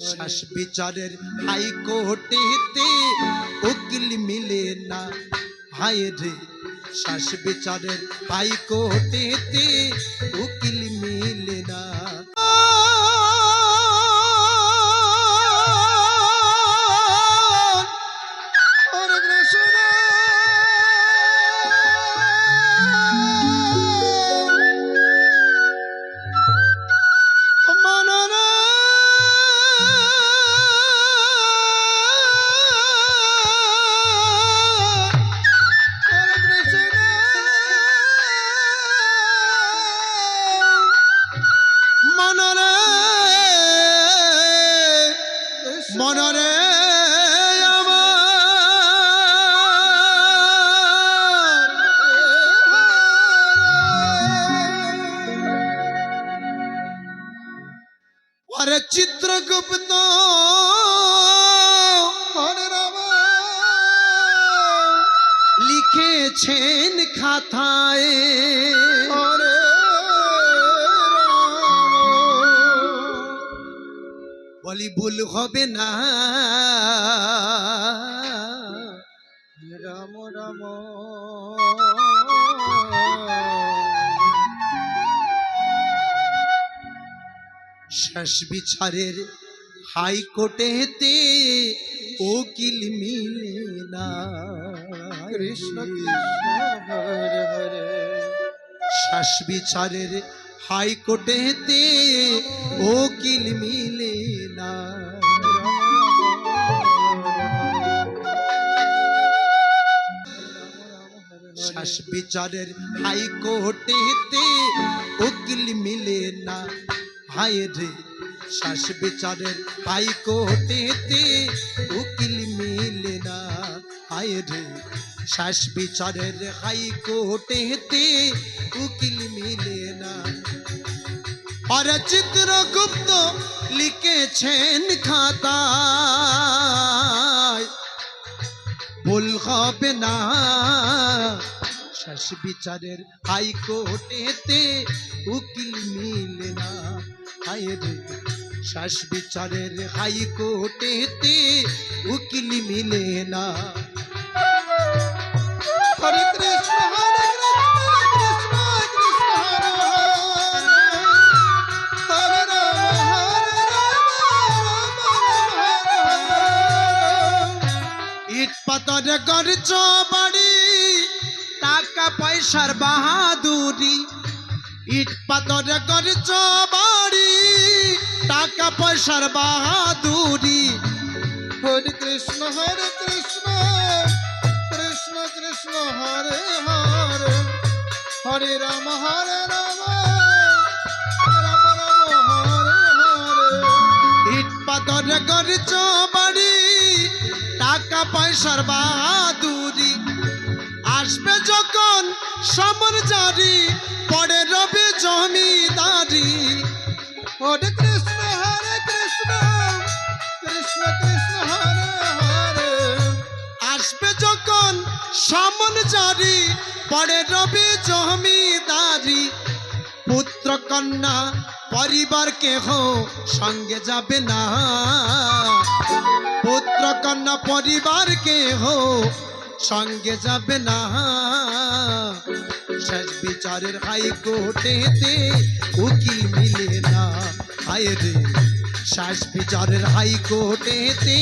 শেষ বিচারের হাইকোর্টেতে উকিল মিলে না, হায় রে শেষ বিচারের হাইকোর্টেতে উকিল মিলে না। মনরে আমার চিত্রগুপ্ত লিখেছেন খাতায়, বলি ভুল হবে না। রাম রাম শেষ বিচারের হাইকোর্টেতে উকিল মিলে না। কৃষ্ণ কৃষ্ণ হরে হরে। শেষ বিচারের হাইকোর্টেতে উকিল মিলে না। শেষ বিচারের হাইকোর্টেতে উকিল মিলে না, হায় রে শেষ বিচারের হাইকোর্টেতে উকিল মিলে না, হায় রে শেষ বিচারের হাইকোর্টেতে উকিল মিলে না। আর চিত্রগুপ্ত লিখেছেন খাতায়, ভুল হবে না। শেষ বিচারের হাইকোর্টেতে উকিল মিলে না, হায় রে শেষ বিচারের হাইকোর্টেতে উকিল মিলে না। হরে কৃষ্ণ হরে কৃষ্ণ কৃষ্ণ হরে ইট পাথর গর্জ বাড়ি, টাকা পয়সার বাহাদুরি। ইট পাথর গর্জ বাড়ি, টাকা পয়সার বাহাদুরি। হরে কৃষ্ণ কৃষ্ণ কৃষ্ণ হরে হরে, হরে রাম রাম রাম হরে হরে। ইট পাথর গর্জ বাড়ি, টাকা পয়সার বাহাদুরি। আসবে যখন সমর জারি, পড়ে রবি জমিদারি। হরে কৃষ্ণ কৃষ্ণ কৃষ্ণ হরে হরে। আসবে যখন সমর জারি, পড়ে রবি জমিদারি। পুত্র কন্যা পরিবার কেহ সঙ্গে যাবে না, পুত্র কন্যা পরিবার কেহ সঙ্গে যাবে না। শেষ বিচারের হাইকোর্টেতে উকিল মিলে না, হায় রে শেষ বিচারের হাইকোর্টেতে